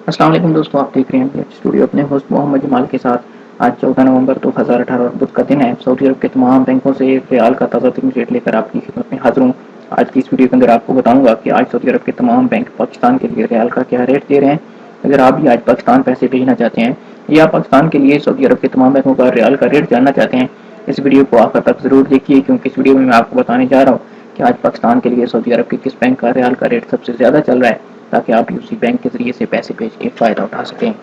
अस्सलाम वालेकुम दोस्तों, आप देख रहे हैं स्टूडियो अपने होस्ट मोहम्मद जमाल के साथ। आज 14 नवंबर 2018 और बुध का दिन है। सऊदी अरब के तमाम बैंकों से एक रियाल का ताज़ा तरीन रेट लेकर आपकी खिदमत में हाजिर हूँ। आज की इस वीडियो के अंदर आपको बताऊंगा कि आज सऊदी अरब के तमाम बैंक पाकिस्तान के लिए रियाल का क्या रेट दे रहे हैं। अगर आप भी आज पाकिस्तान पैसे भेजना चाहते हैं या पाकिस्तान के लिए सऊदी अरब के तमाम बैंकों का रियाल का रेट जानना चाहते हैं, इस वीडियो को आखिर तक जरूर देखिए, क्योंकि इस वीडियो में मैं आपको बताने जा रहा हूँ कि आज पाकिस्तान के लिए सऊदी अरब के किस बैंक का रियाल का रेट सबसे ज़्यादा चल रहा है, ताकि आप भी उसी बैंक के जरिए से पैसे भेज के फ़ायदा उठा सकें।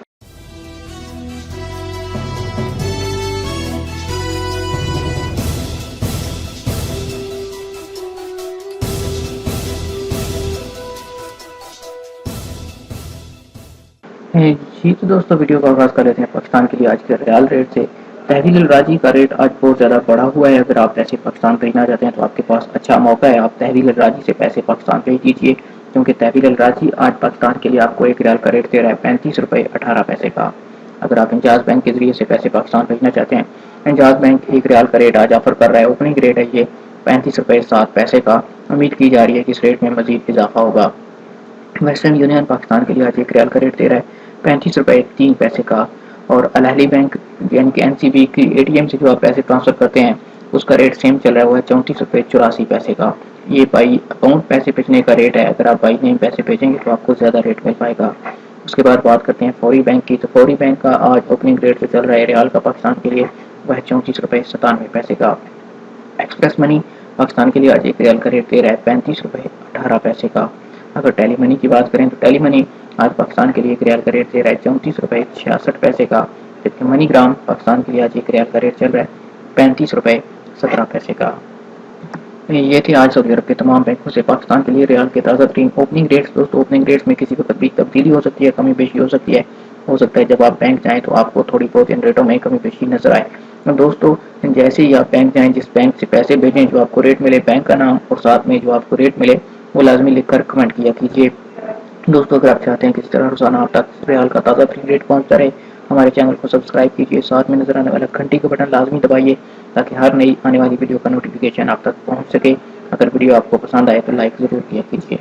जी तो दोस्तों, वीडियो का आगाज़ कर लेते हैं पाकिस्तान के लिए आज के रियाल रेट से। तहवील अल राजी का रेट आज बहुत ज़्यादा बढ़ा हुआ है। अगर आप पैसे पाकिस्तान भेजना चाहते हैं तो आपके पास अच्छा मौका है, आप तहवील अल राजी से पैसे पाकिस्तान भेज दीजिए, क्योंकि तहवील अल राजी आज पाकिस्तान के लिए आपको एक रियाल का रेट दे रहा है 35 रुपये 18 पैसे का। अगर आप इंजाज बैंक के जरिए से पैसे पाकिस्तान भेजना चाहते हैं, इंजाज बैंक एक रियाल का रेट आज ऑफर कर रहा है। ओपनिंग रेट है ये 35 रुपये 7 पैसे का। उम्मीद की जा रही है कि इस रेट में मजीद इजाफा होगा। वेस्टर्न यूनियन पाकिस्तान के लिए आज एक रियाल का रेट दे रहा है 35 रुपये 3 पैसे का। और अल अहली बैंक यानी कि एनसीबी की एटीएम से जो आप पैसे ट्रांसफर करते हैं, उसका रेट सेम चल रहा है, वो है 34 रुपये 84 पैसे का। ये बाई अकाउंट पैसे भेजने का रेट है। अगर आप बाई नेम पैसे भेजेंगे तो आपको ज़्यादा रेट मिल पाएगा। उसके बाद बात करते हैं फौरी बैंक की। तो फौरी बैंक का आज ओपनिंग रेट जो चल रहा है रियाल का पाकिस्तान के लिए, वह है 34 रुपये 97 पैसे का। एक्सप्रेस मनी पाकिस्तान के लिए आज एक रियाल का रेट दे रहा है 35 रुपये 18 पैसे का। अगर टेली मनी की बात करें तो टेली मनी आज पाकिस्तान के लिए एक रियाल का रेट दे रहा है 34 रुपये 66 पैसे का। जबकि मनी ग्राम पाकिस्तान के लिए आज एक रियाल का रेट चल रहा है 35 रुपये 17 पैसे का। ये थे आज सऊदी अरब के तमाम बैंकों से पाकिस्तान के लिए रियाल के ताज़ा तरीन ओपनिंग रेट्स। दोस्तों, ओपनिंग रेट्स में किसी वक्त भी तब्दीली हो सकती है, कमी बेशी हो सकती है। हो सकता है जब आप बैंक जाएँ तो आपको थोड़ी बहुत इन रेटों में कमी बेशी नजर आए। दोस्तों, जैसे ही आप बैंक जाएँ, जिस बैंक से पैसे भेजें, जो आपको रेट मिले, बैंक का नाम और साथ में जो आपको रेट मिले, वो लाजमी लिखकर कमेंट किया कीजिए। दोस्तों, अगर आप चाहते हैं कि इस तरह रोजाना आप तक रियाल का ताज़ा तरीन रेट पहुंचता रहे, हमारे चैनल को सब्सक्राइब कीजिए, साथ में नजर आने वाला घंटी का बटन लाजमी दबाइए, ताकि हर नई आने वाली वीडियो का नोटिफिकेशन आप तक पहुंच सके। अगर वीडियो आपको पसंद आए तो लाइक ज़रूर किया कीजिए।